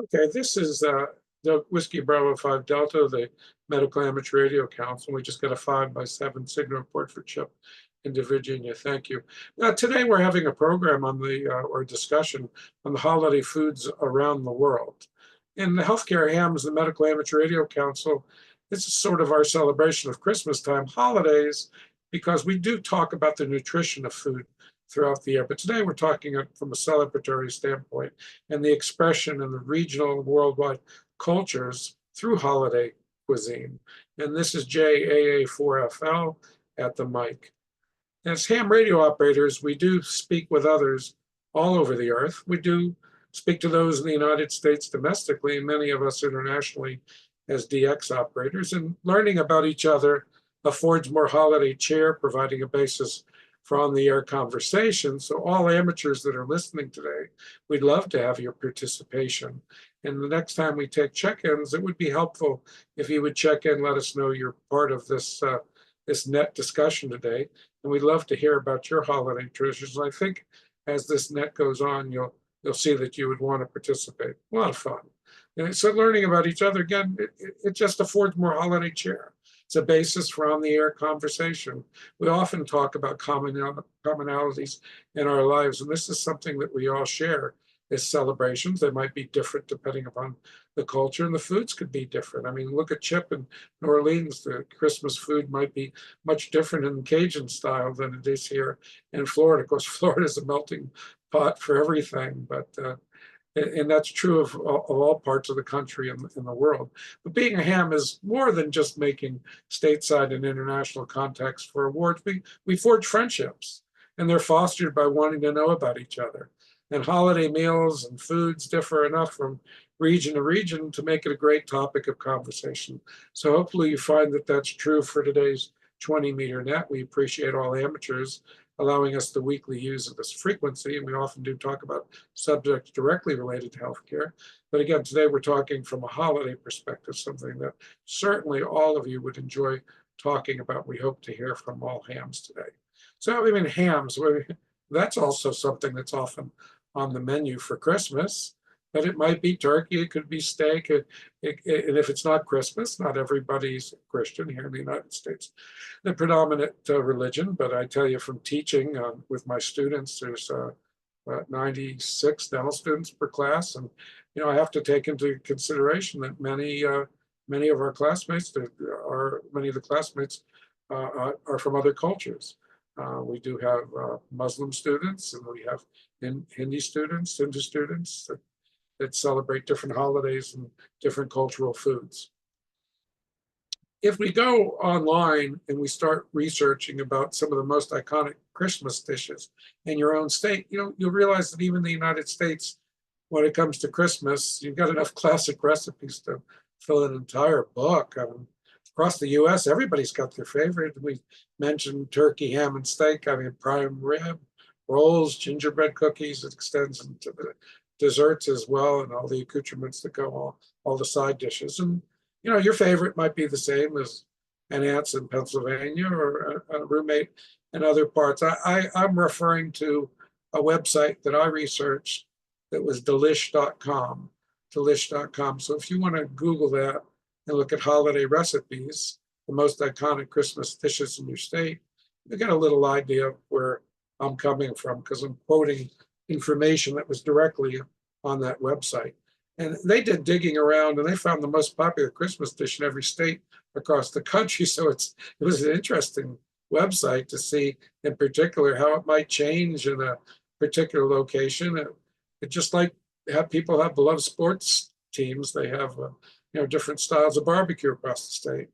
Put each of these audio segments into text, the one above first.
Okay, this is the Whiskey Bravo 5 Delta, the Medical Amateur Radio Council. We just got a 5x7 signal report for Chip into Virginia. Thank you. Today we're having a program on or discussion on the holiday foods around the world. And the Healthcare Hams, the Medical Amateur Radio Council, this is sort of our celebration of Christmas time holidays, because we do talk about the nutrition of food throughout the year. But today we're talking from a celebratory standpoint and the expression in the regional and worldwide cultures through holiday cuisine. And this is JAA4FL at the mic. As ham radio operators, we do speak with others all over the earth. We do speak to those in the United States domestically, and many of us internationally as DX operators. And learning about each other affords more holiday cheer, providing a basis for on-the-air conversation. So all amateurs that are listening today, we'd love to have your participation. And the next time we take check-ins, it would be helpful if you would check in, let us know you're part of this net discussion today. And we'd love to hear about your holiday traditions. And I think as this net goes on, you'll see that you would want to participate. A lot of fun. And so learning about each other, again, it just affords more holiday cheer. It's a basis for on-the-air conversation. We often talk about commonalities in our lives, and this is something that we all share, is celebrations. They might be different depending upon the culture, and the foods could be different. I mean, look at Chip in New Orleans. The Christmas food might be much different in Cajun style than it is here in Florida. Of course, Florida is a melting pot for everything, but and that's true of all parts of the country and in the world. But being a ham is more than just making stateside and international contacts for awards. We forge friendships, and they're fostered by wanting to know about each other. And holiday meals and foods differ enough from region to region to make it a great topic of conversation. So hopefully you find that that's true for today's 20-meter net. We appreciate all amateurs allowing us the weekly use of this frequency, and we often do talk about subjects directly related to healthcare. But again, today we're talking from a holiday perspective, something that certainly all of you would enjoy talking about. We hope to hear from all hams today. So I mean, hams, that's also something that's often on the menu for Christmas. But it might be turkey, it could be steak, and if it's not Christmas, not everybody's Christian here in the United States, the predominant religion. But I tell you from teaching with my students, there's 96 dental students per class, and I have to take into consideration that many of our classmates, many of the classmates are from other cultures. We do have Muslim students, and we have Hindu students that celebrate different holidays and different cultural foods. If we go online and we start researching about some of the most iconic Christmas dishes in your own state, you'll realize that even in the United States, when it comes to Christmas, you've got enough classic recipes to fill an entire book. Across the US, everybody's got their favorite. We mentioned turkey, ham, and steak. I mean, prime rib, rolls, gingerbread cookies. It extends into the desserts as well, and all the accoutrements that go all the side dishes. And your favorite might be the same as an aunt's in Pennsylvania or a roommate in other parts. I'm referring to a website that I researched that was delish.com. So if you want to Google that and look at holiday recipes, the most iconic Christmas dishes in your state, you get a little idea of where I'm coming from, because I'm quoting information that was directly on that website. And they did digging around, and they found the most popular Christmas dish in every state across the country. So it was an interesting website to see in particular how it might change in a particular location. It just like people have beloved sports teams, they have different styles of barbecue across the state.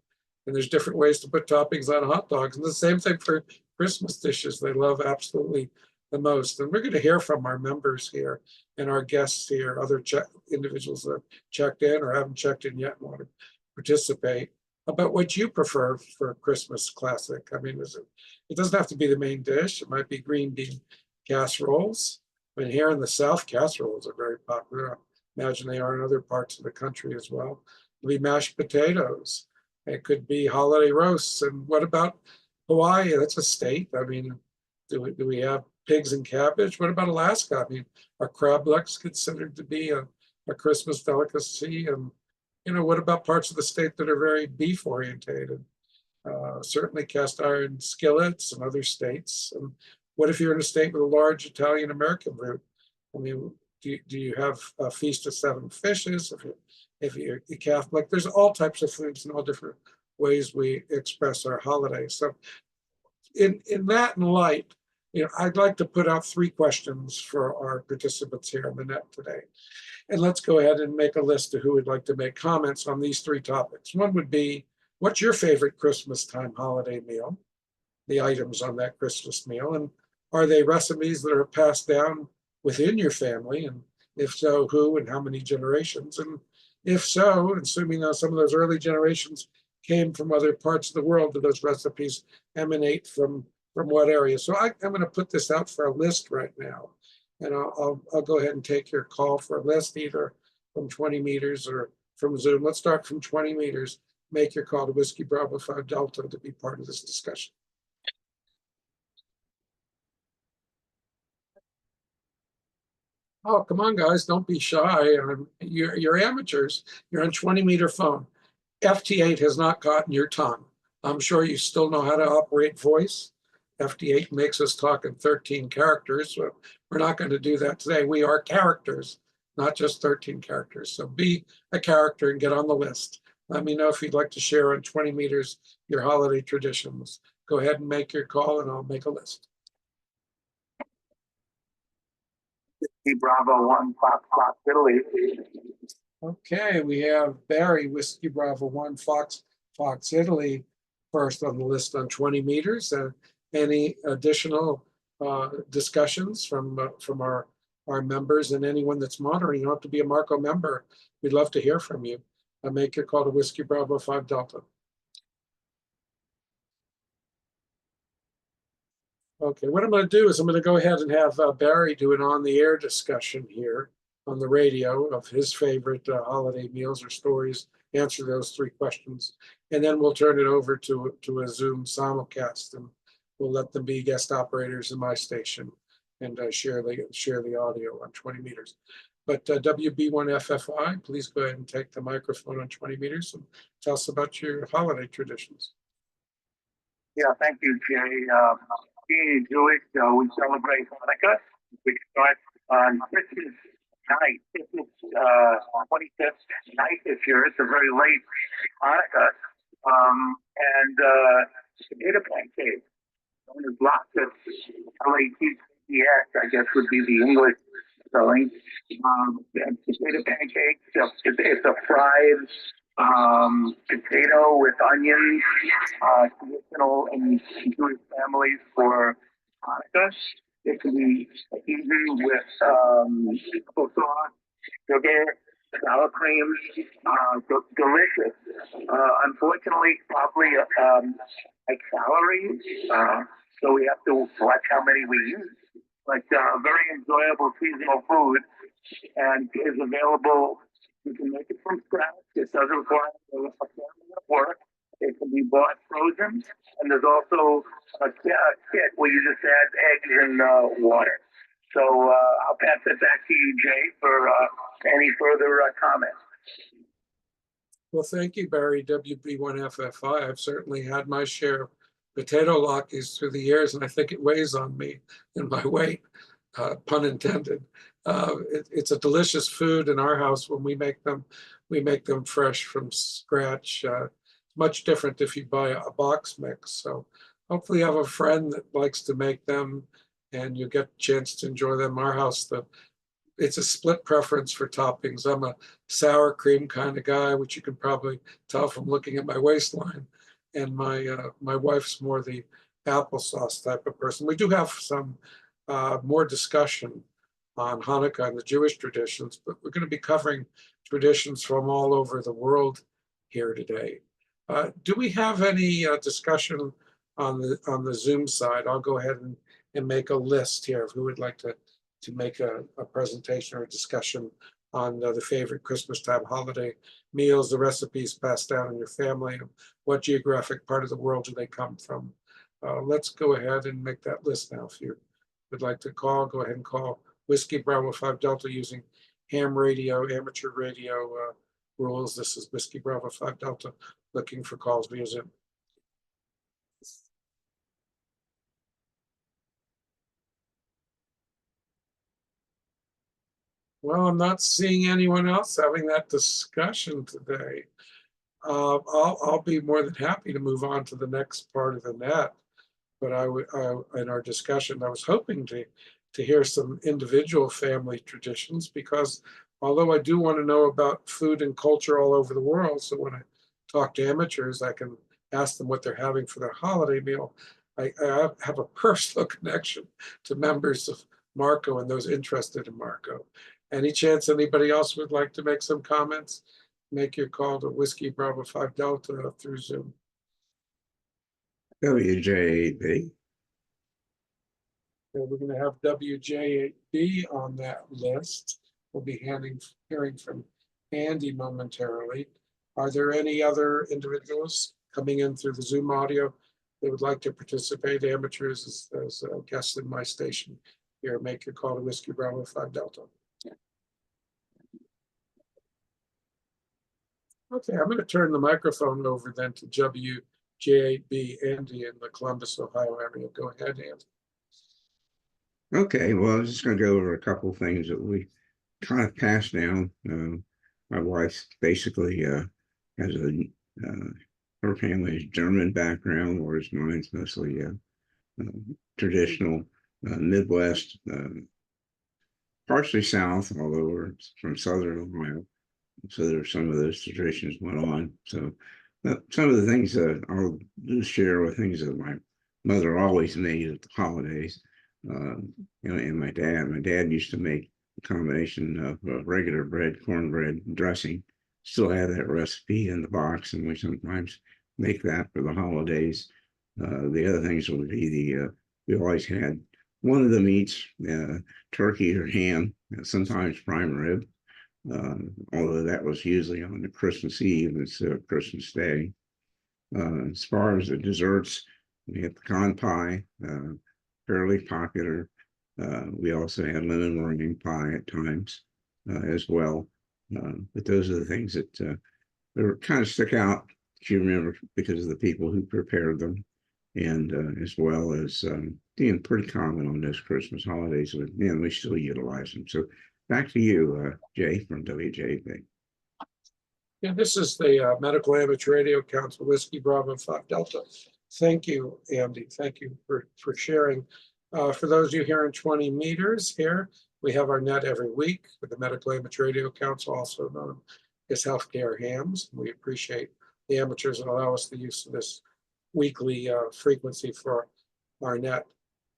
And there's different ways to put toppings on hot dogs. And the same thing for Christmas dishes. They love absolutely the most. And we're going to hear from our members here and our guests here, other individuals that have checked in or haven't checked in yet and want to participate, about what you prefer for a Christmas classic. I mean, it doesn't have to be the main dish. It might be green bean casseroles. I mean, here in the South, casseroles are very popular. I imagine they are in other parts of the country as well. It could be mashed potatoes. It could be holiday roasts. And what about Hawaii? That's a state. I mean, do we have pigs and cabbage. What about Alaska? I mean, are crab legs considered to be a Christmas delicacy? And, what about parts of the state that are very beef orientated? Certainly cast iron skillets in other states. And what if you're in a state with a large Italian American root? I mean, do you have a feast of seven fishes? If you're Catholic, there's all types of foods and all different ways we express our holidays. So in that light, I'd like to put out three questions for our participants here on the net today. And let's go ahead and make a list of who would like to make comments on these three topics. One would be, what's your favorite Christmas time holiday meal? The items on that Christmas meal. And are they recipes that are passed down within your family? And if so, who and how many generations? And if so, assuming that some of those early generations came from other parts of the world, do those recipes emanate from what area? So I'm going to put this out for a list right now. And I'll go ahead and take your call for a list, either from 20 meters or from Zoom. Let's start from 20 meters. Make your call to Whiskey Bravo 5 Delta to be part of this discussion. Oh, come on, guys, don't be shy. You're amateurs. You're on 20-meter phone. FT8 has not gotten your tongue. I'm sure you still know how to operate voice. FT8 makes us talk in 13 characters. So we're not going to do that today. We are characters, not just 13 characters. So be a character and get on the list. Let me know if you'd like to share on 20 meters your holiday traditions. Go ahead and make your call and I'll make a list. Bravo 1 Fox Italy. Okay, we have Barry, Whiskey Bravo 1 Fox Italy, first on the list on 20 meters. Any additional discussions from our members and anyone that's monitoring? You don't have to be a Marco member. We'd love to hear from you. Make your call to Whiskey Bravo 5 Delta. Okay, what I'm going to do is I'm going to go ahead and have Barry do an on-the-air discussion here on the radio of his favorite holiday meals or stories, answer those three questions, and then we'll turn it over to a Zoom simulcast, and we'll let them be guest operators in my station and share the audio on 20 meters. But WB1FFI, please go ahead and take the microphone on 20 meters and tell us about your holiday traditions. Yeah, thank you, Jay. Being Jewish, we celebrate Hanukkah. We start on Christmas night. Christmas 25th night this year. It's a very late Hanukkah. And potato pancakes. There's lots of LATCS, I guess would be the English spelling. Potato pancakes. It's a fried potato with onions, traditional in Jewish families for Hanukkah. It can be eaten with coleslaw, sugar, sour cream, delicious. Unfortunately, probably like calories, so we have to watch how many we use. But very enjoyable seasonal food, and is available. You can make it from scratch. It doesn't require a family of work. It can be bought frozen, and there's also a kit where you just add eggs and water. So I'll pass it back to you, Jay, for any further comments. Well, thank you, Barry, WB1FFI. I've certainly had my share of potato latkes through the years, and I think it weighs on me and my weight, pun intended. It's a delicious food in our house when we make them. We make them fresh from scratch. Much different if you buy a box mix. So hopefully you have a friend that likes to make them and you get a chance to enjoy them. Our house, it's a split preference for toppings. I'm a sour cream kind of guy, which you can probably tell from looking at my waistline. And my wife's more the applesauce type of person. We do have some more discussion on Hanukkah and the Jewish traditions, but we're going to be covering traditions from all over the world here today. Do we have any discussion on the Zoom side? I'll go ahead and make a list here of who would like to make a presentation or a discussion on the favorite Christmas time holiday meals, the recipes passed down in your family, and what geographic part of the world do they come from. Let's go ahead and make that list now. If you would like to call, go ahead and call Whiskey Bravo 5 Delta using ham radio, amateur radio rules. This is Whiskey Bravo 5 Delta looking for calls via Zoom. Well, I'm not seeing anyone else having that discussion today. I'll be more than happy to move on to the next part of the net. But in our discussion, I was hoping to hear some individual family traditions, because although I do want to know about food and culture all over the world, so when I talk to amateurs, I can ask them what they're having for their holiday meal. I have a personal connection to members of Marco and those interested in Marco. Any chance anybody else would like to make some comments? Make your call to Whiskey Bravo 5 Delta through Zoom. WJB. We're going to have WJ8B on that list. We'll be hearing from Andy momentarily. Are there any other individuals coming in through the Zoom audio that would like to participate, amateurs as guests in my station here? Make your call to Whiskey Bravo 5 Delta. Okay, I'm going to turn the microphone over then to WJ8B, Andy in the Columbus, Ohio area. Go ahead, Andy. Okay, well, I'm just going to go over a couple of things that we kind of passed down. My wife basically has her family's German background, whereas mine's mostly traditional Midwest, partially South, although we're from Southern Ohio. So there's some of those traditions went on. So some of the things I'll just share with things that my mother always made at the holidays. And my dad used to make a combination of regular bread, cornbread, dressing. Still have that recipe in the box, and we sometimes make that for the holidays. The other things would be we always had one of the meats, turkey or ham, sometimes prime rib. Although that was usually on the Christmas Eve instead of Christmas Day. As far as the desserts, we had pecan pie, fairly popular. We also had lemon meringue pie at times as well. But those are the things that kind of stick out, if you remember, because of the people who prepared them, and as well as being pretty common on those Christmas holidays. And we still utilize them. So back to you, Jay from WJB. Yeah, this is the Medical Amateur Radio Council, Whiskey Bravo 5 Delta. Thank you, Andy. Thank you for sharing. For those of you here in 20 meters here, we have our net every week with the Medical Amateur Radio Council, also known as Healthcare Hams. We appreciate the amateurs that allow us the use of this weekly frequency for our net.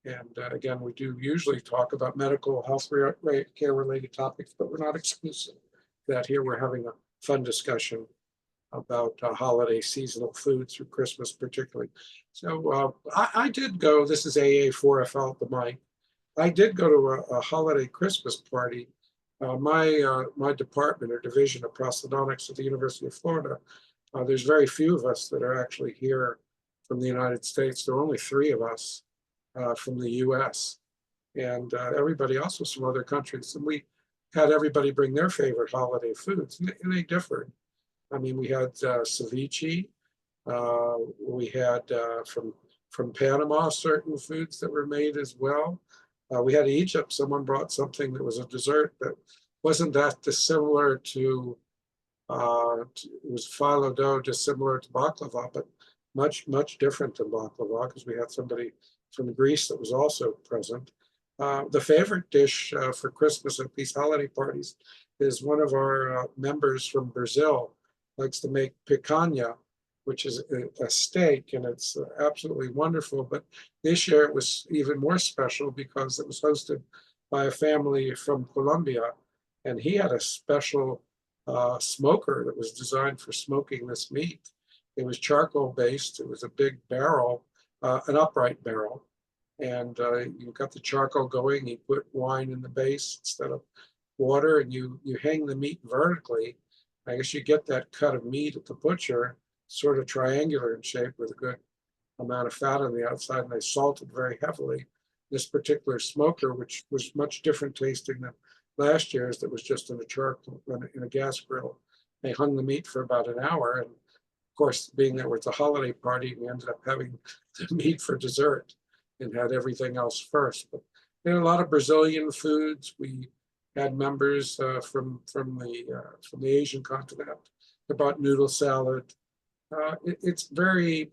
And again, we do usually talk about medical health care related topics, but we're not exclusive to that. Here we're having a fun discussion about holiday seasonal foods through Christmas particularly. So I did go, this is AA4FL at the mic. I did go to a holiday Christmas party. My department or division of prosthodontics at the University of Florida, there's very few of us that are actually here from the United States. There are only 3 of us from the US, and everybody else was from other countries. And we had everybody bring their favorite holiday foods, and they differed. I mean, we had ceviche. We had from Panama certain foods that were made as well. We had Egypt. Someone brought something that was a dessert that wasn't that dissimilar to it was phyllo dough, dissimilar to baklava, but much different than baklava, because we had somebody from Greece that was also present. The favorite dish for Christmas at these holiday parties is one of our members from Brazil likes to make picanha, which is a steak, and it's absolutely wonderful. But this year it was even more special because it was hosted by a family from Colombia, and he had a special smoker that was designed for smoking this meat. It was charcoal based. It was a big barrel, an upright barrel, and you got the charcoal going. You put wine in the base instead of water, and you hang the meat vertically. I guess you get that cut of meat at the butcher, sort of triangular in shape with a good amount of fat on the outside, and they salt it very heavily. this particular smoker, which was much different tasting than last year's, that was just in a charcoal, in a gas grill. They hung the meat for about an hour, and of course, being that it's a holiday party, we ended up having the meat for dessert and had everything else first. But there are a lot of Brazilian foods. We had members from the Asian continent that brought noodle salad. It's very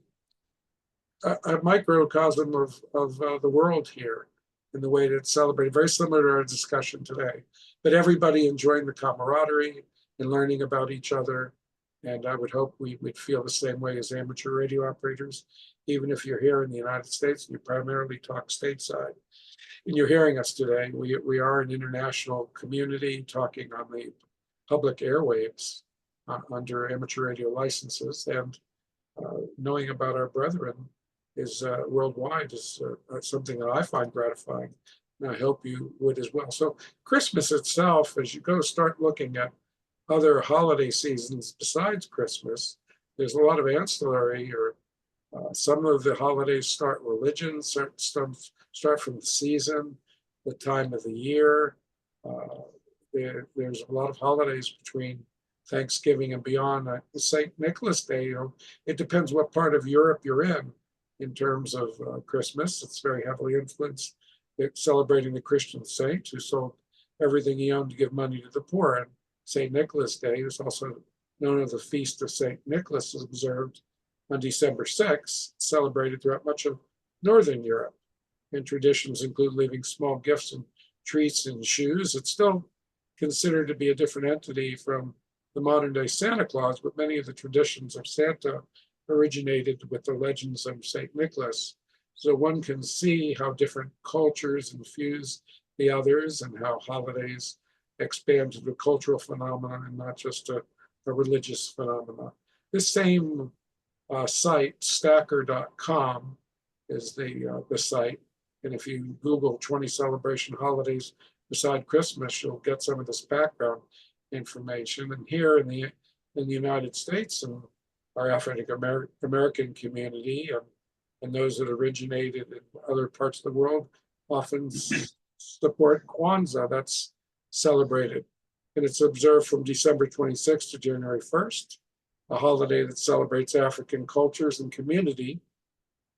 a microcosm of the world here in the way that it's celebrated, very similar to our discussion today. But everybody enjoying the camaraderie and learning about each other. And I would hope we would feel the same way as amateur radio operators, even if you're here in the United States and you primarily talk stateside. And you're hearing us today. We are an international community talking on the public airwaves under amateur radio licenses, and knowing about our brethren is worldwide is something that I find gratifying, and I hope you would as well. So Christmas itself, as you go start looking at other holiday seasons besides Christmas, there's a lot of ancillary, or some of the holidays start religions, some start from the season, the time of the year. There's a lot of holidays between Thanksgiving and beyond. St. Nicholas Day, it depends what part of Europe you're in terms of Christmas. It's very heavily influenced. It's celebrating the Christian saint who sold everything he owned to give money to the poor. And St. Nicholas Day is also known as the Feast of St. Nicholas, is observed on December 6th, celebrated throughout much of Northern Europe. And traditions include leaving small gifts and treats and shoes. It's still considered to be a different entity from the modern day Santa Claus, but many of the traditions of Santa originated with the legends of St. Nicholas. So one can see how different cultures infuse the others and how holidays expand to the cultural phenomenon and not just a religious phenomenon. This same site, stacker.com, is the site. And if you Google 20 celebration holidays beside Christmas, you'll get some of this background information. And here in the United States and our African American community and those that originated in other parts of the world often support Kwanzaa. That's celebrated. And it's observed from December 26th to January 1st, a holiday that celebrates African cultures and community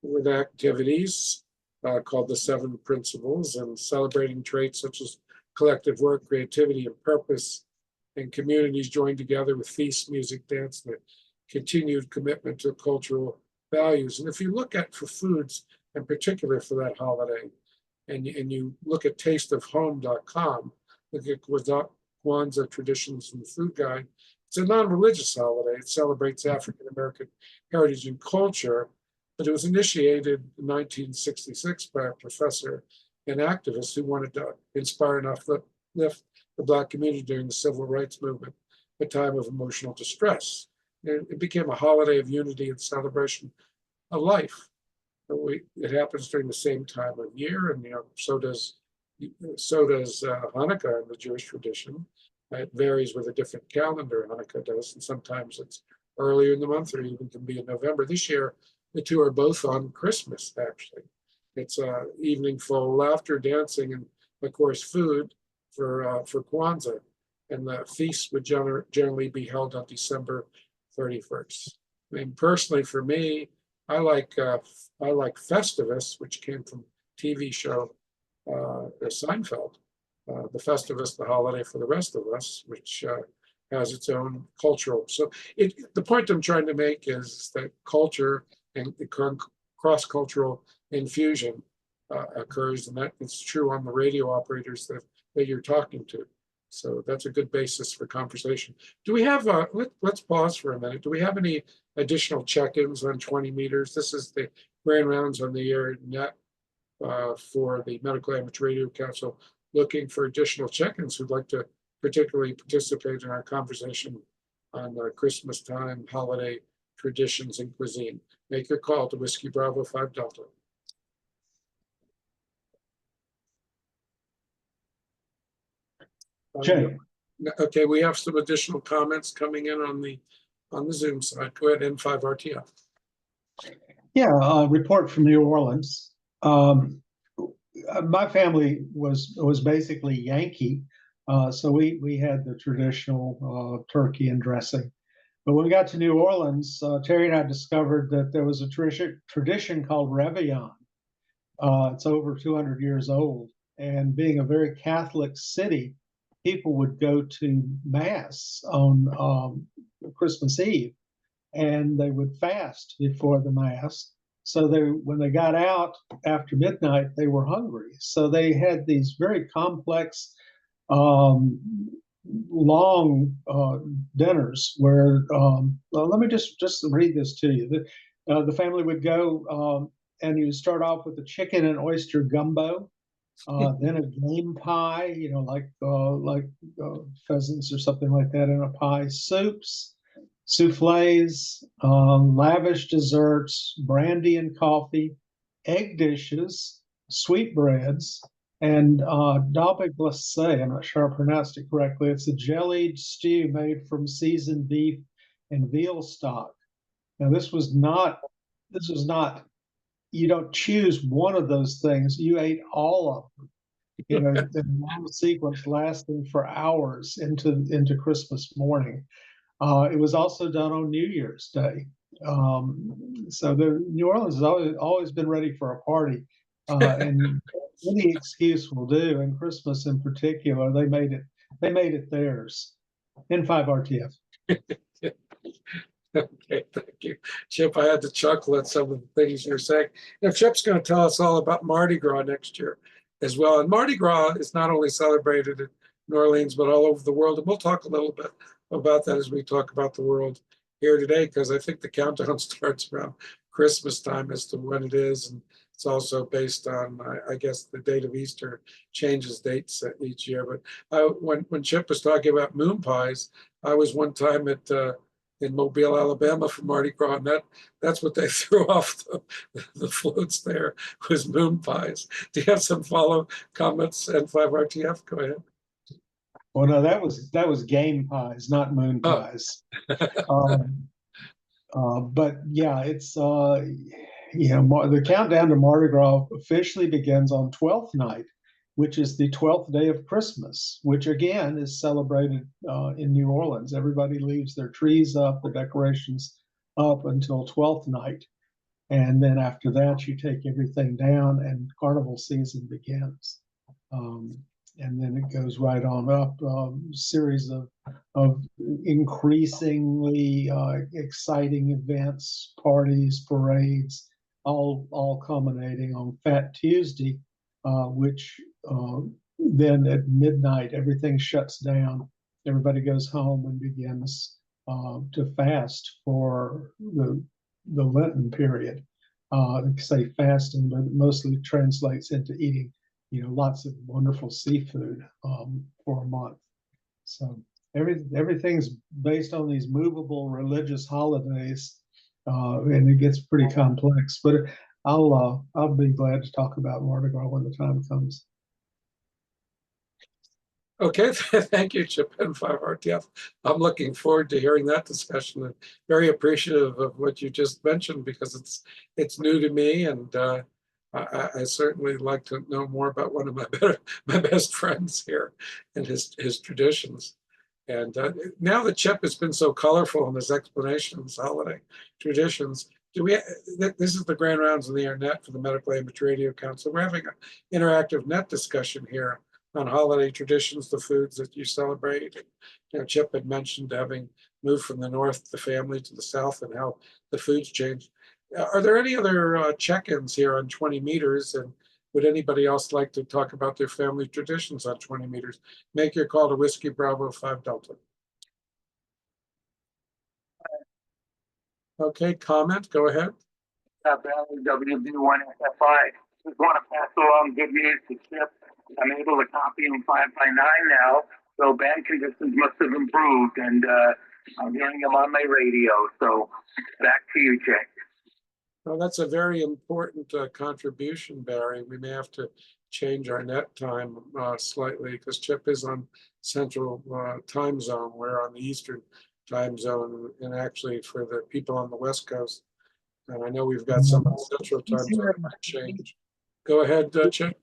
with activities called the Seven Principles, and celebrating traits such as collective work, creativity, and purpose. And communities join together with feasts, music, dance, and a continued commitment to cultural values. And if you look at for foods, in particular for that holiday, and you look at tasteofhome.com, look at Kwanzaa Traditions and Food Guide, it's a non-religious holiday. It celebrates African American heritage and culture, but it was initiated in 1966 by a professor and activist who wanted to inspire and uplift the Black community during the civil rights movement, a time of emotional distress. And it became a holiday of unity and celebration of life. It happens during the same time of year, and so does Hanukkah in the Jewish tradition. It varies with a different calendar. Hanukkah does, and sometimes it's earlier in the month, or even can be in November. This year, the two are both on Christmas. Actually, it's an evening full of laughter, dancing, and of course, food for Kwanzaa. And the feast would generally be held on December 31st. I mean, personally, for me, I like Festivus, which came from TV show Seinfeld. The Festivus, the holiday for the rest of us, which has its own cultural. So the point I'm trying to make is that culture and the cross-cultural infusion occurs, and that is true on the radio operators that you're talking to. So that's a good basis for conversation. Do we have, let's pause for a minute. Do we have any additional check-ins on 20 meters? This is the grand rounds on the air net for the Medical Amateur Radio Council, looking for additional check-ins who'd like to particularly participate in our conversation on Christmas time, holiday traditions, and cuisine. Make your call to Whiskey Bravo 5 Delta. Jay. Okay, we have some additional comments coming in on the Zoom side. Go ahead, N5RTF. Yeah, report from New Orleans. my family was basically Yankee, so we had the traditional turkey and dressing. But when we got to New Orleans, Terry and I discovered that there was a tradition called Réveillon. It's over 200 years old, and being a very Catholic city, people would go to mass on Christmas Eve, and they would fast before the mass. So when they got out after midnight, they were hungry. So they had these very complex, long dinners where, well, let me just read this to you. The family would go, and you start off with a chicken and oyster gumbo, then a game pie, like pheasants or something like that in a pie, soups, souffles, lavish desserts, brandy and coffee, egg dishes, sweetbreads, and daube glacé. I'm not sure I pronounced it correctly. It's a jellied stew made from seasoned beef and veal stock. Now, this was not, you don't choose one of those things. You ate all of them. The long sequence lasting for hours into Christmas morning. It was also done on New Year's Day. So New Orleans has always been ready for a party, and any excuse will do. And Christmas in particular, they made it theirs. N5RTF. Okay, thank you, Chip. I had to chuckle at some of the things you're saying. Chip's going to tell us all about Mardi Gras next year as well. And Mardi Gras is not only celebrated in New Orleans, but all over the world. And we'll talk a little bit about that as we talk about the world here today, because I think the countdown starts around Christmas time as to when it is. And it's also based on, I guess, the date of Easter changes dates each year. But when Chip was talking about moon pies, I was one time in Mobile, Alabama for Mardi Gras, and that's what they threw off the floats there was moon pies. Do you have some follow comments, N5RTF? Go ahead. Well, no, that was game pies, not moon pies. But yeah, it's the countdown to Mardi Gras officially begins on 12th night, which is the 12th day of Christmas, which again is celebrated in New Orleans. Everybody leaves their trees up, the decorations up until 12th night. And then after that, you take everything down and carnival season begins. And then it goes right on up, series of increasingly exciting events, parties, parades, all culminating on Fat Tuesday, which then at midnight everything shuts down. Everybody goes home and begins to fast for the Lenten period. Say fasting, but it mostly translates into eating lots of wonderful seafood for a month. So everything's based on these movable religious holidays, and it gets pretty complex. But I'll be glad to talk about Mardi Gras when the time comes. Okay, thank you, Chip N5RTF. I'm looking forward to hearing that discussion, and very appreciative of what you just mentioned, because it's new to me, and I certainly like to know more about one of my best friends here and his traditions. And now that Chip has been so colorful in his explanation of his holiday traditions, this is the grand rounds of the internet for the Medical Language Radio Council. We're having an interactive net discussion here on holiday traditions, the foods that you celebrate. Chip had mentioned having moved from the north, the family, to the south, and how the foods changed. Are there any other check-ins here on 20 meters? And would anybody else like to talk about their family traditions on 20 meters? Make your call to Whiskey Bravo 5 Delta. Okay, comment, go ahead. WB1FFI. Just want to pass along good news to Chip. I'm able to copy him 5x9 now, so band conditions must have improved, and I'm hearing him on my radio. So back to you, Chip. Well, that's a very important contribution, Barry. We may have to change our net time slightly, because Chip is on Central time zone. We're on the Eastern time zone, and actually for the people on the West Coast. And I know we've got some on Central time zone that might change. Go ahead, Chip.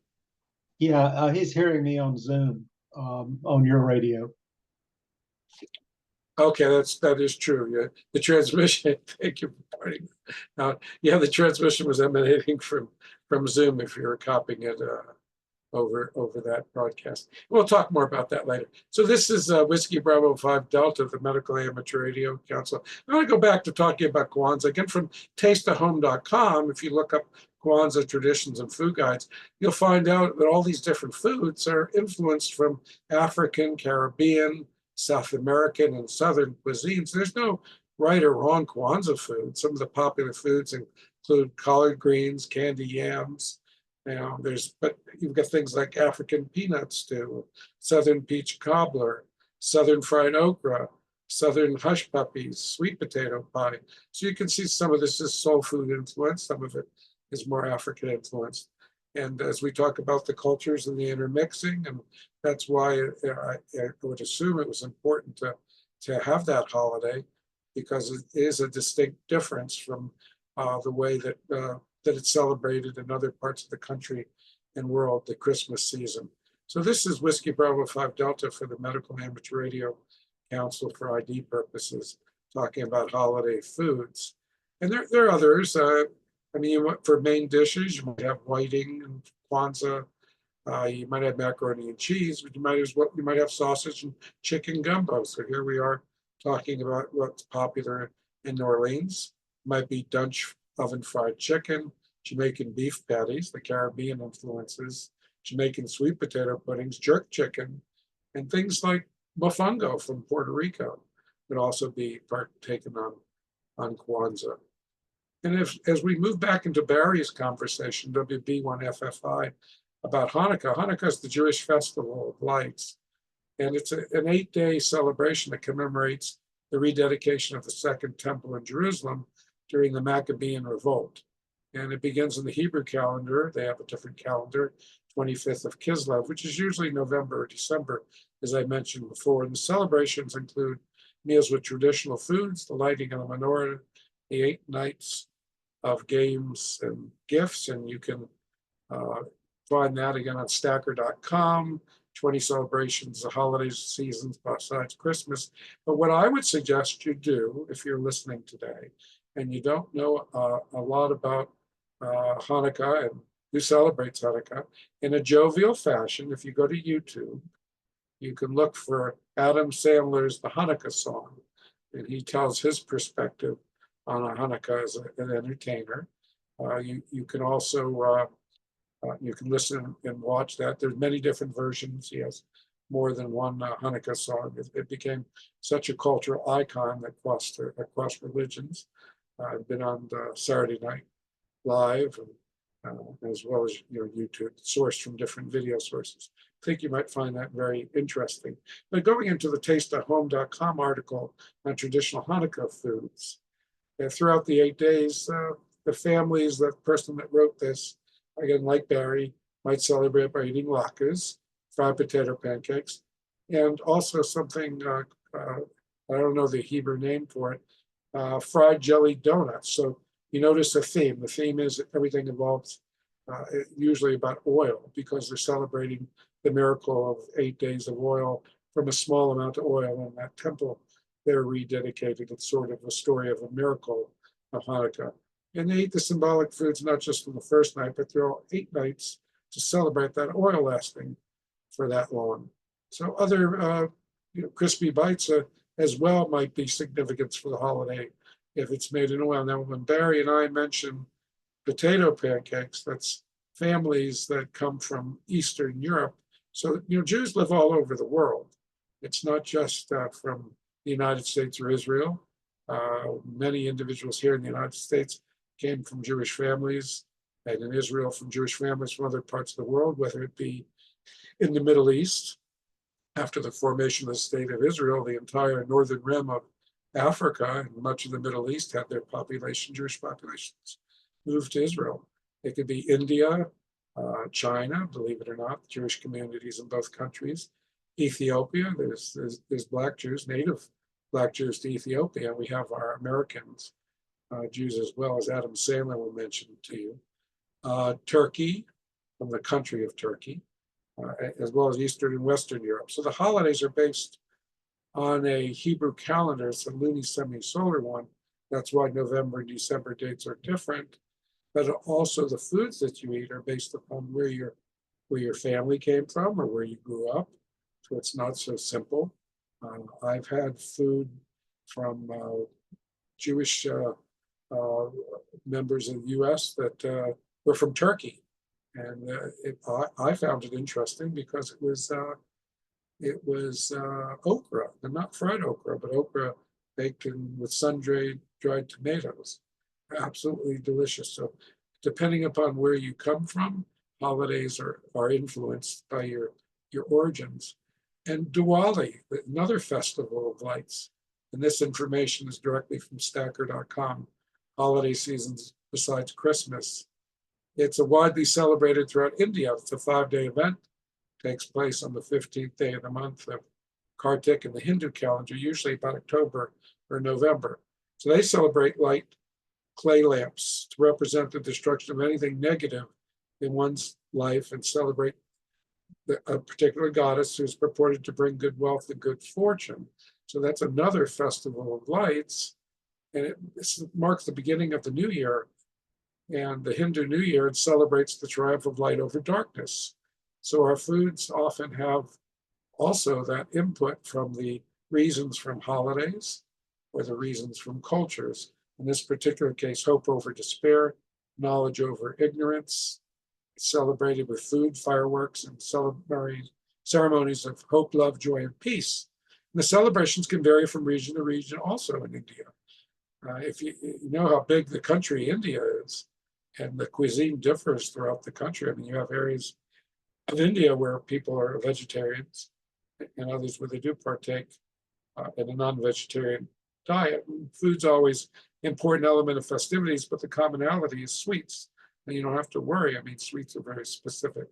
Yeah, he's hearing me on Zoom, on your radio. Okay, that is true. Yeah, the transmission. Thank you for pointing that out. Yeah, the transmission was emanating from Zoom if you were copying it over that broadcast. We'll talk more about that later. So this is Whiskey Bravo 5 Delta, the Medical Amateur Radio Council. I want to go back to talking about Kwanzaa again from tasteahome.com. If you look up Kwanzaa traditions and food guides, you'll find out that all these different foods are influenced from African, Caribbean, South American, and Southern cuisines. There's no right or wrong Kwanzaa food. Some of the popular foods include collard greens, candy yams. But you've got things like African peanut stew, Southern peach cobbler, Southern fried okra, Southern hush puppies, sweet potato pie. So you can see some of this is soul food influence, some of it is more African influenced. And as we talk about the cultures and the intermixing, and that's why I would assume it was important to have that holiday, because it is a distinct difference from the way that it's celebrated in other parts of the country and world, the Christmas season. So this is Whiskey Bravo 5 Delta for the Medical Amateur Radio Council for ID purposes, talking about holiday foods. And there are others. I mean, for main dishes, you might have whiting and Kwanzaa. You might have macaroni and cheese, but you might have sausage and chicken gumbo. So here we are talking about what's popular in New Orleans. Might be Dutch oven fried chicken, Jamaican beef patties, the Caribbean influences, Jamaican sweet potato puddings, jerk chicken, and things like mofongo from Puerto Rico would also be partaken on Kwanzaa. And as we move back into Barry's conversation, WB1FFI, about Hanukkah, Hanukkah is the Jewish festival of lights. And it's an 8-day celebration that commemorates the rededication of the Second Temple in Jerusalem during the Maccabean Revolt. And it begins in the Hebrew calendar. They have a different calendar, 25th of Kislev, which is usually November or December, as I mentioned before. And the celebrations include meals with traditional foods, the lighting of the menorah, the 8 nights of games and gifts. And you can find that again on stacker.com, 20 celebrations, the holiday seasons besides Christmas. But what I would suggest you do, if you're listening today, and you don't know a lot about Hanukkah and who celebrates Hanukkah, in a jovial fashion, if you go to YouTube, you can look for Adam Sandler's The Hanukkah Song, and he tells his perspective on Hanukkah as an entertainer. You can also you can listen and watch that. There's many different versions. He has more than one Hanukkah song. It became such a cultural icon that crossed religions. I've been on Saturday Night Live, and as well as YouTube, sourced from different video sources. I think you might find that very interesting. But going into the tasteahome.com article on traditional Hanukkah foods, throughout the 8 days, the families, the person that wrote this, again, like Barry, might celebrate by eating latkes, fried potato pancakes, and also something, I don't know the Hebrew name for it, fried jelly donuts. So you notice a theme. The theme is everything involves usually about oil, because they're celebrating the miracle of 8 days of oil from a small amount of oil in that temple they're rededicated. It's sort of a story of a miracle of Hanukkah. And they eat the symbolic foods not just on the first night, but there are 8 nights to celebrate that oil lasting for that long. So other crispy bites as well might be significance for the holiday if it's made in oil. Now, when Barry and I mentioned potato pancakes, that's families that come from Eastern Europe. So Jews live all over the world. It's not just from the United States or Israel. Many individuals here in the United States came from Jewish families, and in Israel from Jewish families from other parts of the world, whether it be in the Middle East. After the formation of the state of Israel, the entire northern rim of Africa and much of the Middle East had their Jewish populations, moved to Israel. It could be India, China, believe it or not, Jewish communities in both countries. Ethiopia, there's Black Jews, native Black Jews to Ethiopia. We have our Americans, Jews as well, as Adam Sandler will mention to you. Turkey, from the country of Turkey. as well as Eastern and Western Europe. So the holidays are based on a Hebrew calendar. It's a lunar semi-solar one. That's why November and December dates are different. But also the foods that you eat are based upon where your family came from or where you grew up. So it's not so simple. I've had food from Jewish members of the U.S. that were from Turkey, and I found it interesting because it was okra, and not fried okra, but okra baked in with sun-dried dried tomatoes. Absolutely delicious. So depending upon where you come from, holidays are influenced by your origins. And Diwali, another festival of lights. And this information is directly from stacker.com. Holiday seasons besides Christmas. It's a widely celebrated throughout India. It's a 5-day event. Takes place on the 15th day of the month of Kartik in the Hindu calendar, usually about October or November. So they celebrate light clay lamps to represent the destruction of anything negative in one's life and celebrate a particular goddess who's purported to bring good wealth and good fortune. So that's another festival of lights. And this marks the beginning of the new year. And the Hindu New Year, it celebrates the triumph of light over darkness. So our foods often have also that input from the reasons from holidays or the reasons from cultures. In this particular case, hope over despair, knowledge over ignorance, celebrated with food, fireworks, and ceremonies of hope, love, joy, and peace. And the celebrations can vary from region to region also in India. If you know how big the country India is, and the cuisine differs throughout the country. I mean, you have areas of India where people are vegetarians and others where they do partake in a non-vegetarian diet. And food's always an important element of festivities, but the commonality is sweets. And you don't have to worry. I mean, sweets are very specific.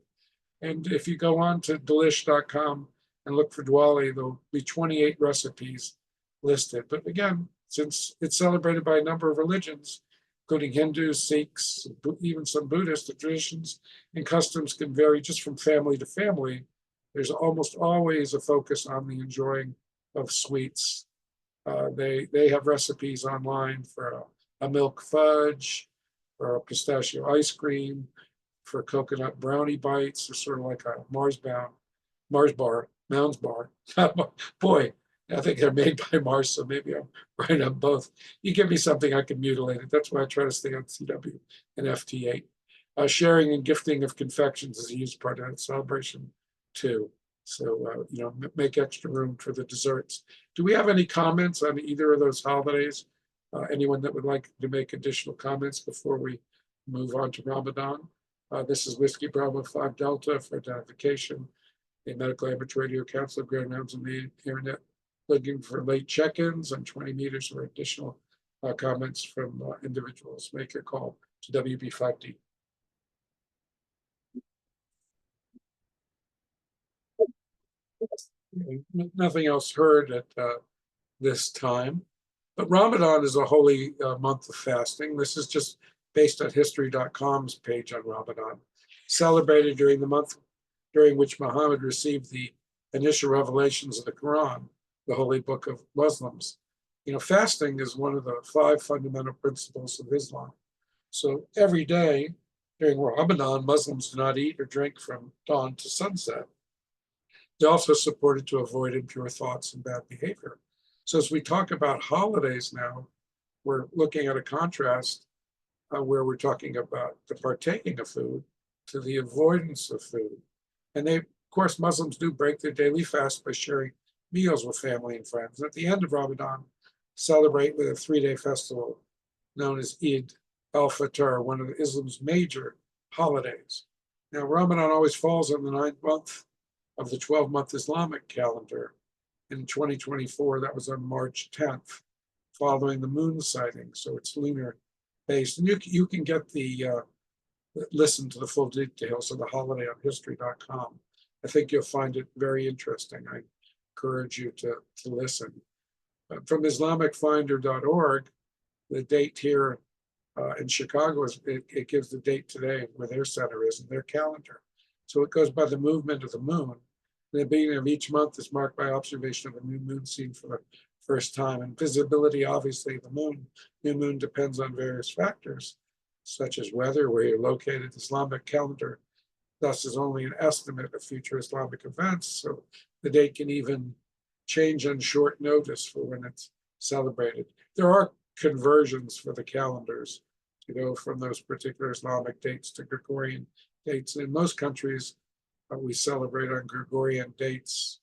And if you go on to delish.com and look for Diwali, there'll be 28 recipes listed. But again, since it's celebrated by a number of religions, including Hindus, Sikhs, even some Buddhists, the traditions and customs can vary just from family to family. There's almost always a focus on the enjoying of sweets. They have recipes online for a milk fudge, or a pistachio ice cream, for coconut brownie bites, or sort of like a Mars bar. Boy, I think they're made by Mars, so maybe I'm right on both. You give me something, I can mutilate it. That's why I try to stay on CW and FT8. Sharing and gifting of confections is a huge part of that celebration too. So, make extra room for the desserts. Do we have any comments on either of those holidays? Anyone that would like to make additional comments before we move on to Ramadan? This is Whiskey Bravo 5 Delta for identification. A medical amateur radio council of ground mounts on the internet looking for late check-ins and 20 meters for additional comments from individuals. Make your call to WB5D. Nothing else heard at this time. But Ramadan is a holy month of fasting. This is just based on history.com's page on Ramadan, celebrated during the month during which Muhammad received the initial revelations of the Quran, the holy book of Muslims. Fasting is one of the 5 fundamental principles of Islam. So every day during Ramadan, Muslims do not eat or drink from dawn to sunset. They also supported to avoid impure thoughts and bad behavior. So as we talk about holidays now, we're looking at a contrast where we're talking about the partaking of food to the avoidance of food. And of course, Muslims do break their daily fast by sharing meals with family and friends. And at the end of Ramadan, celebrate with a 3-day festival known as Eid al-Fitr, one of Islam's major holidays. Now, Ramadan always falls on the 9th month of the 12-month Islamic calendar. In 2024, that was on March 10th, following the moon sighting. So it's lunar based. And you can get listen to the full details of the holiday on history.com. I think you'll find it very interesting. I encourage you to listen. From islamicfinder.org, the date here in Chicago, it gives the date today where their center is in their calendar. So it goes by the movement of the moon. The beginning of each month is marked by observation of a new moon seen for the first time. And visibility, obviously, the new moon depends on various factors, such as weather, where you're located. Islamic calendar thus is only an estimate of future Islamic events. So the date can even change on short notice for when it's celebrated. There are conversions for the calendars to go from those particular Islamic dates to Gregorian dates. In most countries, we celebrate on Gregorian dates,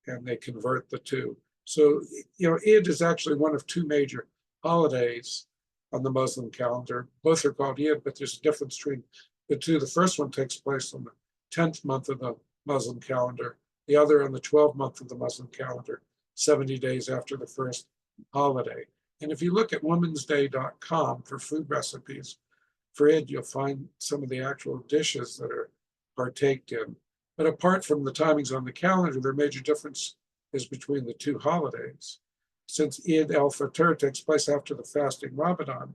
and they convert the two. So, Eid is actually one of two major holidays on the Muslim calendar. Both are called Eid, but there's a difference between the two. The first one takes place on the 10th month of the Muslim calendar, the other on the 12th month of the Muslim calendar, 70 days after the first holiday. And if you look at womensday.com for food recipes for Eid, you'll find some of the actual dishes that are partaked in. But apart from the timings on the calendar, their major difference is between the two holidays. Since Eid al-Fitr takes place after the fasting Ramadan,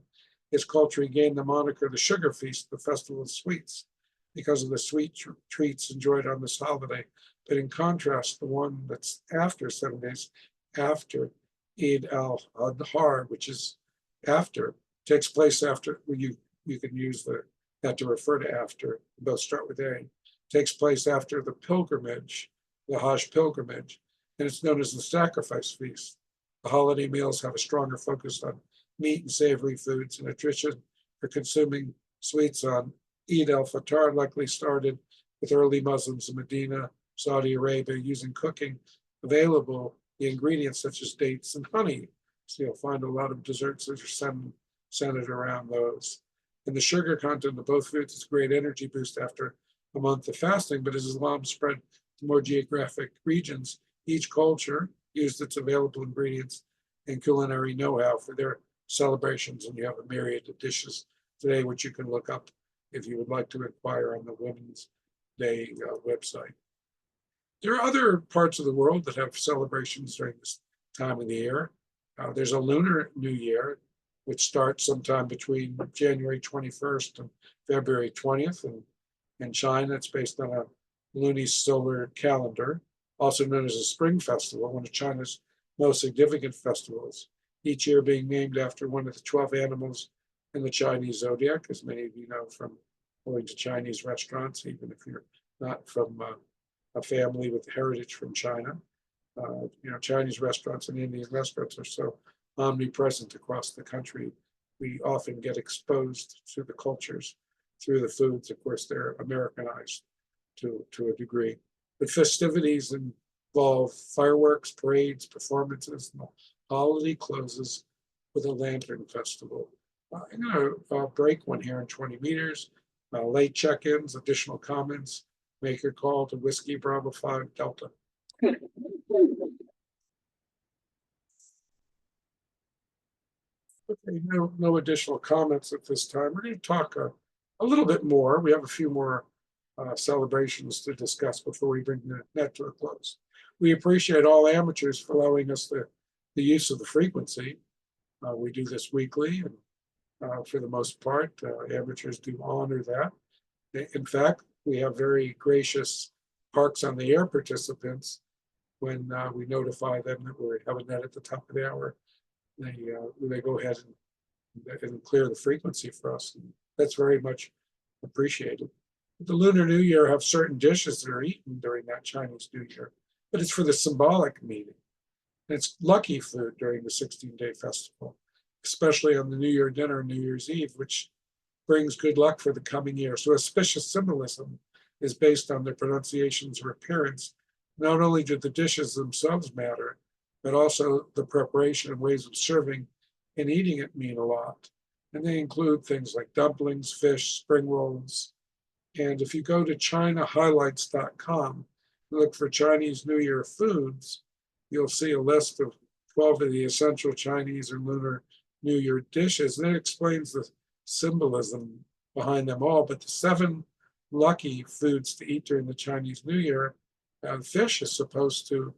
its culture gained the moniker the sugar feast, the festival of sweets, because of the sweet treats enjoyed on this holiday. But in contrast, the one that's after 7 days after Eid al-Adha, which is after, takes place after, you can use that to refer to after, both start with A, takes place after the pilgrimage, the Hajj pilgrimage, and it's known as the sacrifice feast. The holiday meals have a stronger focus on meat and savory foods, and a tradition for consuming sweets on Eid al-Fitr likely started with early Muslims in Medina, Saudi Arabia, using cooking available the ingredients such as dates and honey. So you'll find a lot of desserts that are centered around those. And the sugar content of both foods is a great energy boost after a month of fasting, but as Islam spread to more geographic regions, each culture used its available ingredients and culinary know-how for their celebrations, and you have a myriad of dishes today, which you can look up if you would like to inquire on the Women's Day website. There are other parts of the world that have celebrations during this time of the year. There's a Lunar New Year, which starts sometime between January 21st and February 20th. And in China, it's based on a lunisolar calendar, also known as a Spring Festival, one of China's most significant festivals, each year being named after one of the 12 animals in the Chinese zodiac, as many of you know from going to Chinese restaurants, even if you're not from a family with heritage from China. Chinese restaurants and Indian restaurants are so omnipresent across the country. We often get exposed to the cultures through the foods. Of course, they're Americanized to a degree. But festivities involve fireworks, parades, performances, and the holiday closes with a lantern festival. I'm going to break one here in 20 meters. Late check-ins, additional comments, make your call to Whiskey Bravo 5 Delta. Okay, no additional comments at this time. We're going to talk a little bit more. We have a few more celebrations to discuss before we bring the net to a close. We appreciate all amateurs for allowing us the use of the frequency. We do this weekly, and for the most part, amateurs do honor that. In fact, we have very gracious Parks on the Air participants when we notify them that we have a net at the top of the hour. They go ahead and clear the frequency for us. And that's very much appreciated. The Lunar New Year have certain dishes that are eaten during that Chinese New Year, but it's for the symbolic meaning. And it's lucky food during the 16-day festival, especially on the New Year dinner and New Year's Eve, which brings good luck for the coming year. So auspicious symbolism is based on the pronunciations or appearance. Not only do the dishes themselves matter, but also the preparation and ways of serving and eating it mean a lot. And they include things like dumplings, fish, spring rolls. And if you go to chinahighlights.com, look for Chinese New Year foods, you'll see a list of 12 of the essential Chinese or Lunar New Year dishes. And it explains the symbolism behind them all. But the 7 lucky foods to eat during the Chinese New Year, fish is supposed to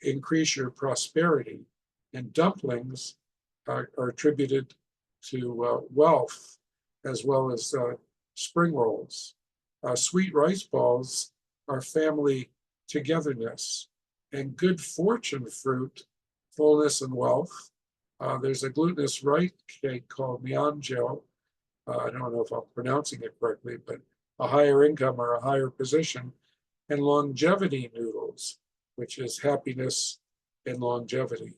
increase your prosperity, and dumplings are attributed to wealth, as well as spring rolls. Sweet rice balls are family togetherness, and good fortune fruit, fullness and wealth. There's a glutinous rice cake called mianjo. I don't know if I'm pronouncing it correctly, but a higher income or a higher position, and longevity noodles, which is happiness and longevity.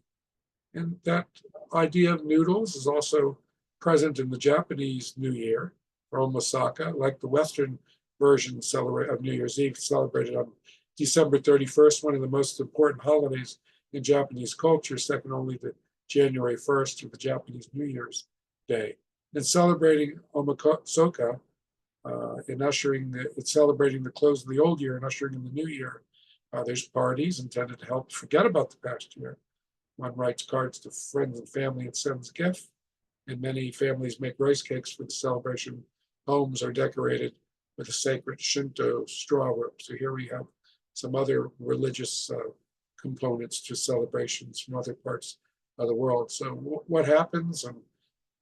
And that idea of noodles is also present in the Japanese New Year, or Omasaka, like the Western version of New Year's Eve, celebrated on December 31st, one of the most important holidays in Japanese culture, second only to January 1st, or the Japanese New Year's Day. And celebrating Omasoka, it's celebrating the close of the old year and ushering in the new year. There's parties intended to help forget about the past year. One writes cards to friends and family and sends gifts. And many families make rice cakes for the celebration. Homes are decorated with a sacred Shinto straw rope. So here we have some other religious components to celebrations from other parts of the world. So what happens and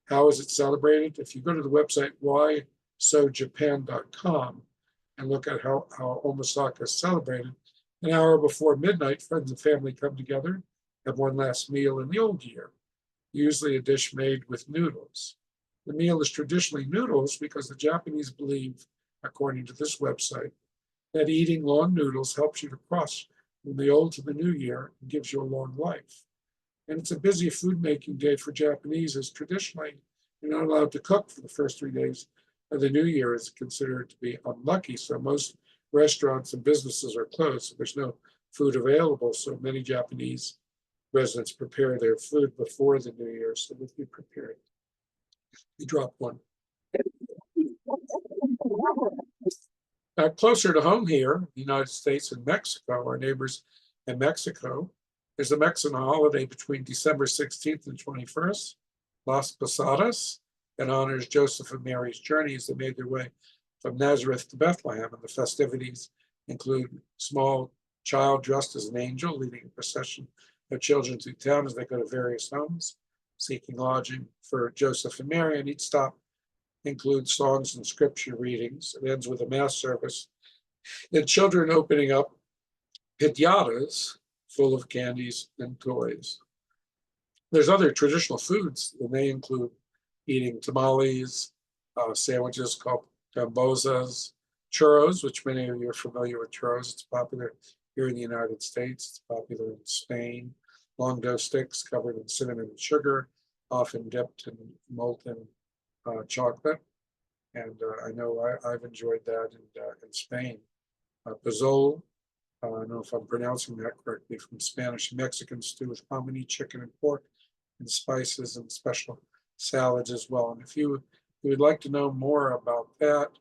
how is it celebrated? If you go to the website whysojapan.com and look at how Omasaka is celebrated, an hour before midnight, friends and family come together, have one last meal in the old year, usually a dish made with noodles. The meal is traditionally noodles because the Japanese believe, according to this website, that eating long noodles helps you to cross from the old to the new year and gives you a long life. And it's a busy food making day for Japanese, as traditionally you're not allowed to cook for the first 3 days of the new year is considered to be unlucky. So most restaurants and businesses are closed. So there's no food available. So many Japanese residents prepare their food before the new year. So if you prepare it, you drop one. Closer to home here, the United States and Mexico, our neighbors in Mexico, there's a Mexican holiday between December 16th and 21st, Las Posadas, that honors Joseph and Mary's journey as they made their way from Nazareth to Bethlehem. And the festivities include small child dressed as an angel leading a procession of children through town as they go to various homes, seeking lodging for Joseph and Mary. And each stop includes songs and scripture readings. It ends with a mass service and children opening up piñatas full of candies and toys. There's other traditional foods, and they include eating tamales, sandwiches called gambosas, churros, which many of you are familiar with churros. It's popular here in the United States. It's popular in Spain. Long dough sticks covered in cinnamon and sugar, often dipped in molten chocolate. And I know I've enjoyed that in Spain. Pozole, I don't know if I'm pronouncing that correctly, from Spanish, Mexican stew with hominy, chicken, and pork, and spices and special salads as well. And if you would like to know more about that,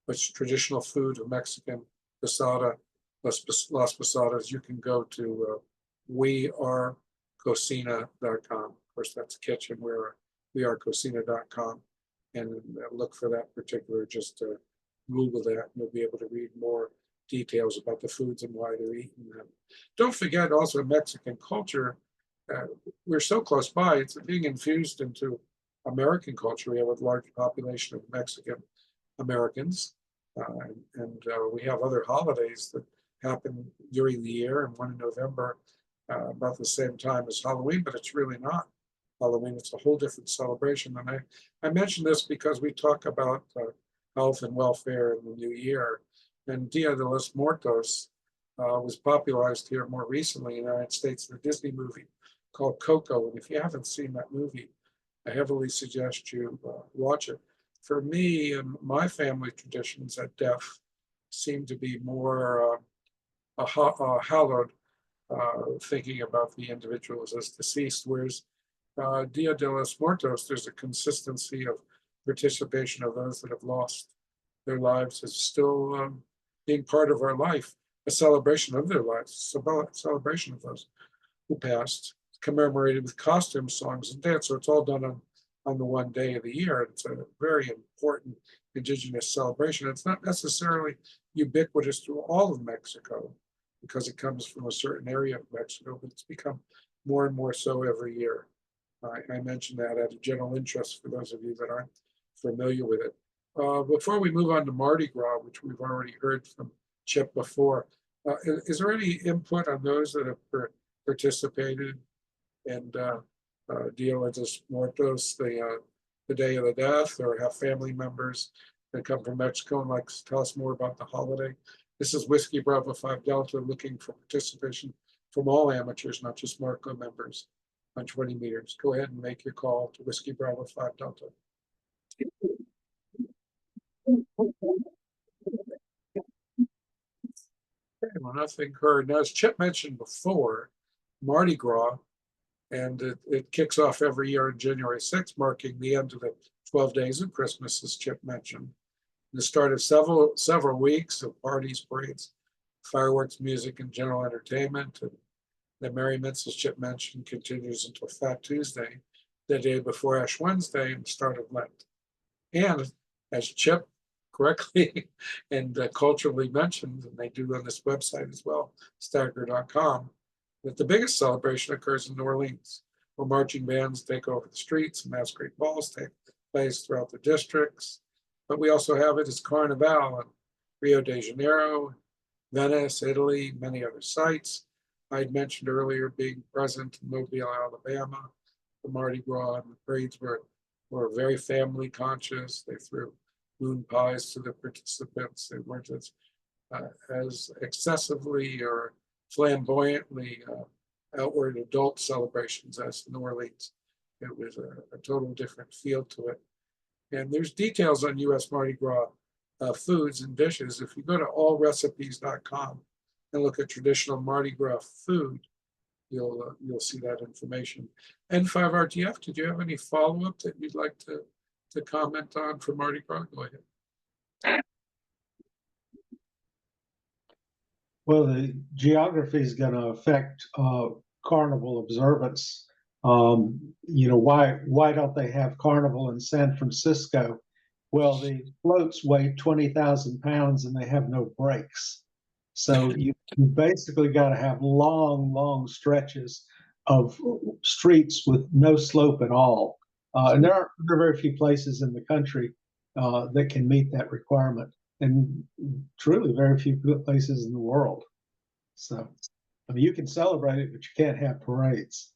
which traditional food of Mexican posada, Las Posadas, you can go to wearecocina.com. Of course, that's kitchen, where wearecocina.com, and look for that particular, just Google that, and you'll be able to read more details about the foods and why they're eating them. Don't forget also Mexican culture. We're so close by, it's being infused into American culture. We have a large population of Mexican Americans, and we have other holidays that happen during the year, and one in November about the same time as Halloween, but it's really not Halloween. It's a whole different celebration. And I mention this because we talk about health and welfare in the new year. And Dia de los Muertos was popularized here more recently in the United States in a Disney movie called Coco. And if you haven't seen that movie, I heavily suggest you watch it. For me and my family traditions at death seem to be more hallowed, thinking about the individuals as deceased, whereas Dia de los Muertos, there's a consistency of participation of those that have lost their lives as still being part of our life, a celebration of their lives, a celebration of those who passed, commemorated with costumes, songs, and dance. So it's all done on the one day of the year. It's a very important indigenous celebration. It's not necessarily ubiquitous through all of Mexico because it comes from a certain area of Mexico, but it's become more and more so every year. I mentioned that out of general interest for those of you that aren't familiar with it. Before we move on to Mardi Gras, which we've already heard from Chip before, is there any input on those that have participated and Dia de Muertos, the Day of the Death, or have family members that come from Mexico and like to tell us more about the holiday? This is Whiskey Bravo 5 Delta looking for participation from all amateurs, not just Marco members on 20 meters. Go ahead and make your call to Whiskey Bravo 5 Delta. Okay, well, nothing heard. Now, as Chip mentioned before, Mardi Gras, and it kicks off every year on January 6th, marking the end of the 12 days of Christmas, as Chip mentioned. The start of several weeks of parties, parades, fireworks, music, and general entertainment. And the merriments, as Chip mentioned, continues until Fat Tuesday, the day before Ash Wednesday, and the start of Lent. And as Chip correctly and culturally mentioned, and they do on this website as well, stagger.com, that the biggest celebration occurs in New Orleans, where marching bands take over the streets and masquerade balls take place throughout the districts. But we also have it as Carnival in Rio de Janeiro, Venice, Italy, many other sites. I'd mentioned earlier being present in Mobile, Alabama. The Mardi Gras and the parades were very family conscious. They threw moon pies to the participants. They weren't as excessively or flamboyantly outward adult celebrations as New Orleans. It was a total different feel to it. And there's details on U.S. Mardi Gras foods and dishes. If you go to allrecipes.com and look at traditional Mardi Gras food, you'll see that information. N5RTF, did you have any follow-up that you'd like to comment on for Mardi Gras? Go ahead. Well, the geography is going to affect carnival observance. Why don't they have carnival in San Francisco? Well, the floats weigh 20,000 pounds and they have no brakes. So you basically got to have long stretches of streets with no slope at all. And there are very few places in the country that can meet that requirement, and truly very few places in the world. So, I mean, you can celebrate it, but you can't have parades.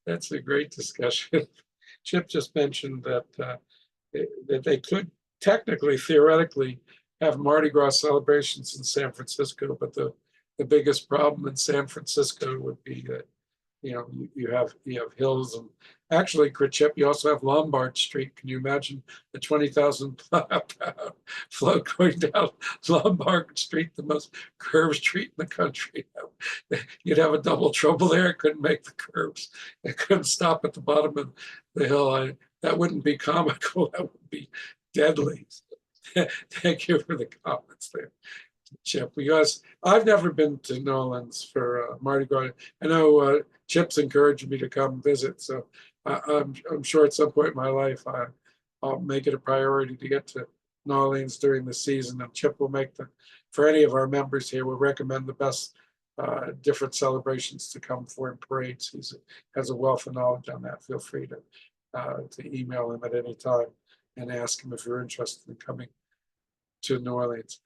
That's a great discussion. Chip just mentioned that they could technically, theoretically, have Mardi Gras celebrations in San Francisco, but the biggest problem in San Francisco would be that you have hills, and actually, Chip, you also have Lombard Street. Can you imagine the 20,000 float going down Lombard Street, the most curved street in the country? You'd have a double trouble there. It couldn't make the curves. It couldn't stop at the bottom of the hill. That wouldn't be comical. That would be deadly. Thank you for the comments there, Chip. Because I've never been to New Orleans for Mardi Gras. I know Chip's encouraged me to come visit, so I'm sure at some point in my life I'll make it a priority to get to New Orleans during the season. And Chip will make for any of our members here, we'll recommend the best different celebrations to come for in parades. He has a wealth of knowledge on that. Feel free to email him at any time and ask him if you're interested in coming to New Orleans.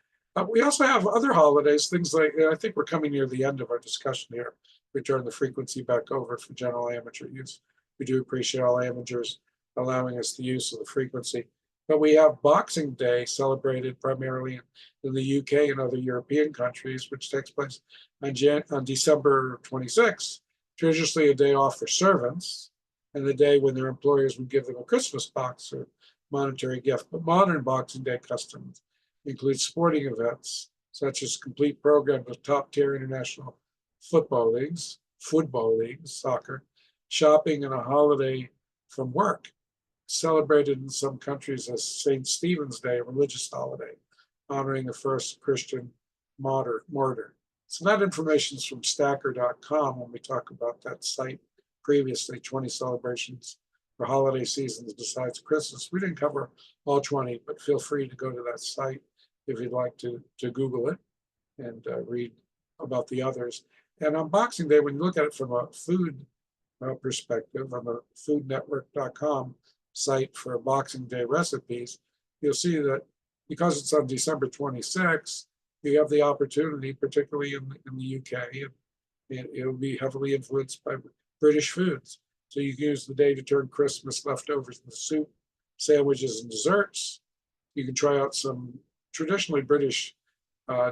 We also have other holidays, things like, I think we're coming near the end of our discussion here. We turn the frequency back over for general amateur use. We do appreciate all amateurs allowing us the use of the frequency. But we have Boxing Day celebrated primarily in the UK and other European countries, which takes place on December 26th, traditionally a day off for servants, and the day when their employers would give them a Christmas box or monetary gift. But modern Boxing Day customs include sporting events, such as complete programs of top-tier international football leagues, soccer, shopping, and a holiday from work, celebrated in some countries as St. Stephen's Day, a religious holiday, honoring the first Christian martyr. So that information is from stacker.com when we talk about that site previously, 20 celebrations for holiday seasons besides Christmas. We didn't cover all 20, but feel free to go to that site if you'd like to Google it and read about the others. And on Boxing Day, when you look at it from a food perspective on the foodnetwork.com site for Boxing Day recipes, you'll see that because it's on December 26th, you have the opportunity, particularly in the UK, and it'll be heavily influenced by British foods. So you can use the day to turn Christmas leftovers into soup, sandwiches, and desserts. You can try out some traditionally British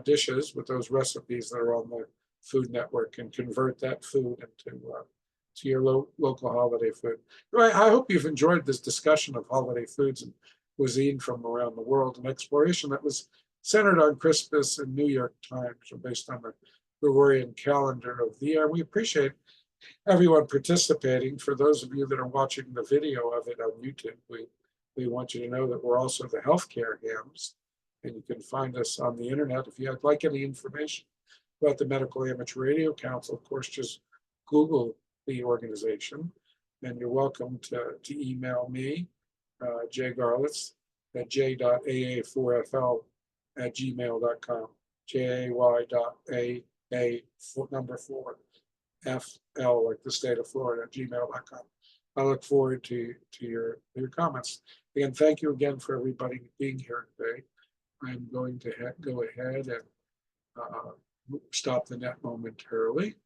dishes with those recipes that are on the Food Network and convert that food into to your local holiday food. I hope you've enjoyed this discussion of holiday foods and cuisine from around the world, an exploration that was centered on Christmas and New York times, or based on the Gregorian calendar of the year. We appreciate everyone participating. For those of you that are watching the video of it on YouTube, we want you to know that we're also the healthcare hams, and you can find us on the internet. If you'd like any information about the Medical Amateur Radio Council, of course, just Google the organization, and you're welcome to email me, Jay Garlitz, at j.aa4fl@gmail.com, jay.aa4 FL, like the state of Florida, at gmail.com. I look forward to your comments. Again, thank you again for everybody being here today. I'm going to go ahead and stop the net momentarily.